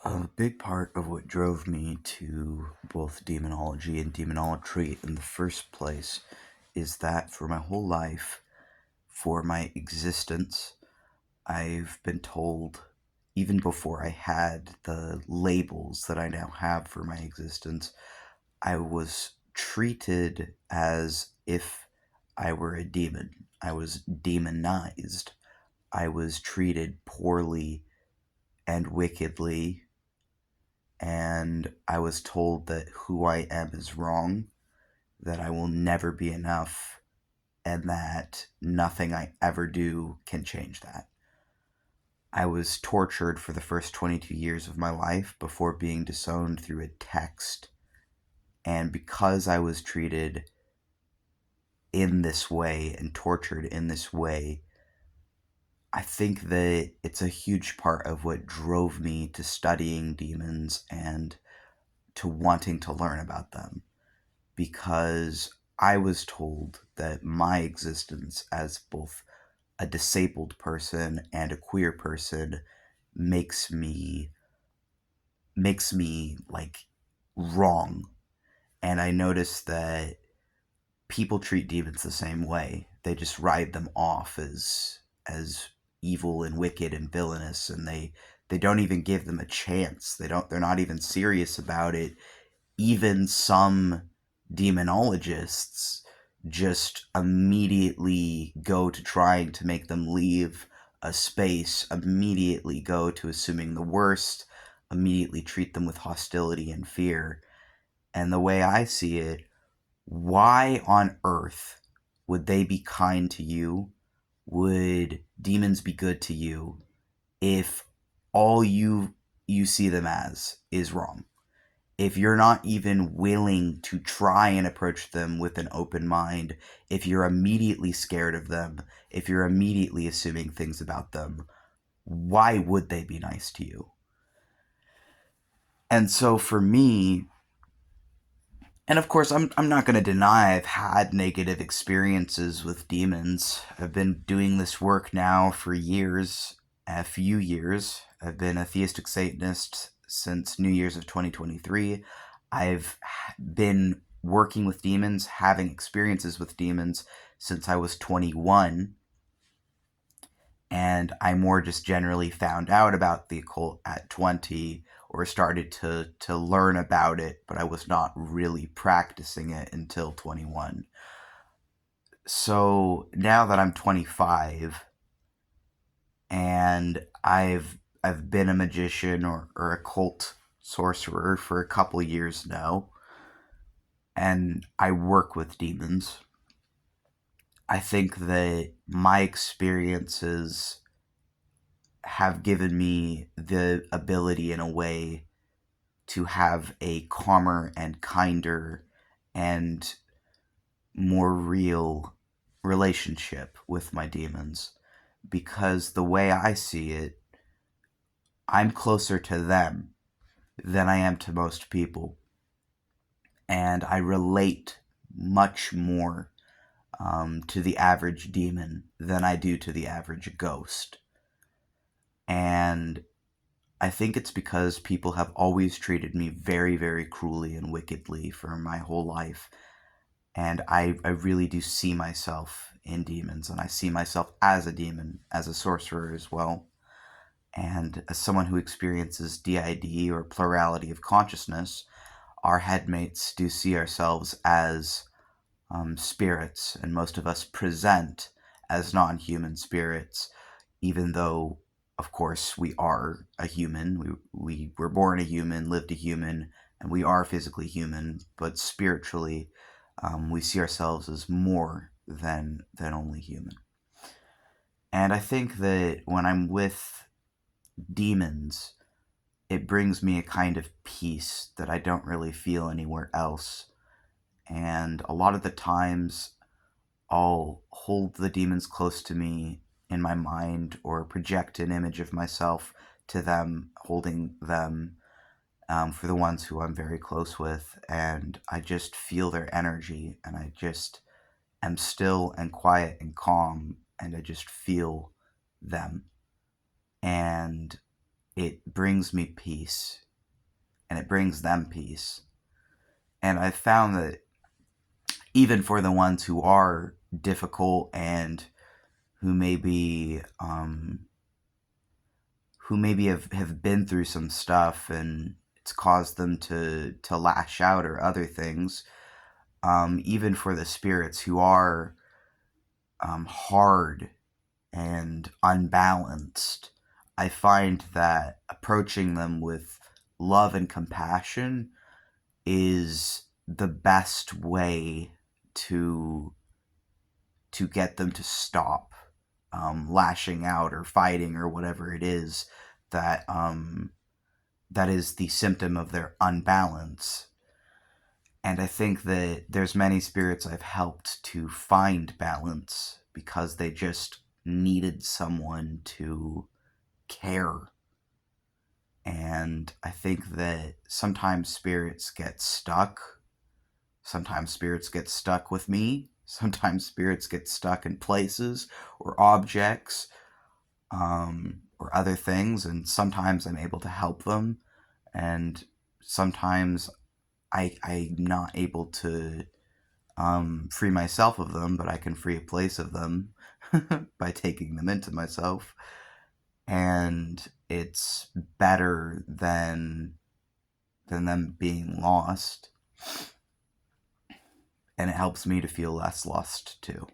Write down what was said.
A big part of what drove me to both demonology and demonolatry in the first place is that for my whole life, for my existence, I've been told, even before I had the labels that I now have for my existence, I was treated as if I were a demon. I was demonized. I was treated poorly and wickedly, and I was told that who I am is wrong, that I will never be enough, and that nothing I ever do can change that. I was tortured for the first 22 years of my life before being disowned through a text. And because I was treated in this way and tortured in this way, I think that it's a huge part of what drove me to studying demons and to wanting to learn about them. Because I was told that my existence as both a disabled person and a queer person makes me like wrong. And I noticed that people treat demons the same way. They just write them off as evil and wicked and villainous, and they don't even give them a chance. They're not even serious about it. Even some demonologists just immediately go to trying to make them leave a space, immediately go to assuming the worst, immediately treat them with hostility and fear. And the way I see it, why on earth would they be kind to you? Would demons be good to you if all you see them as is wrong? If you're not even willing to try and approach them with an open mind, if you're immediately scared of them, if you're immediately assuming things about them, why would they be nice to you? And so for me, and of course, I'm not going to deny I've had negative experiences with demons. I've been doing this work now for years, a few years. I've been a theistic Satanist since New Year's of 2023. I've been working with demons, having experiences with demons since I was 21. And I more just generally found out about the occult at 20, or started to learn about it, but I was not really practicing it until 21. So now that I'm 25 and I've been a magician or occult sorcerer for a couple years now, and I work with demons, I think that my experiences have given me the ability in a way to have a calmer and kinder and more real relationship with my demons, because the way I see it, I'm closer to them than I am to most people, and I relate much more to the average demon than I do to the average ghost. And I think it's because people have always treated me very, very cruelly and wickedly for my whole life. And I really do see myself in demons, and I see myself as a demon, as a sorcerer as well. And as someone who experiences DID, or plurality of consciousness, our headmates do see ourselves as spirits, and most of us present as non human spirits, even though, of course, we are a human. We were born a human, lived a human, and we are physically human, but spiritually, we see ourselves as more than only human. And I think that when I'm with demons, it brings me a kind of peace that I don't really feel anywhere else. And a lot of the times, I'll hold the demons close to me in my mind, or project an image of myself to them, holding them, for the ones who I'm very close with. And I just feel their energy, and I just am still and quiet and calm, and I just feel them. And it brings me peace, and it brings them peace. And I've found that even for the ones who are difficult and who maybe have been through some stuff and it's caused them to lash out or other things, even for the spirits who are hard and unbalanced, I find that approaching them with love and compassion is the best way to get them to stop lashing out or fighting or whatever it is that that is the symptom of their unbalance. And I think that there's many spirits I've helped to find balance because they just needed someone to care. And I think that sometimes spirits get stuck. Sometimes spirits get stuck with me. Sometimes spirits get stuck in places or objects or other things. And sometimes I'm able to help them. And sometimes I'm not able to free myself of them, but I can free a place of them by taking them into myself. And it's better than them being lost. And it helps me to feel less lost too.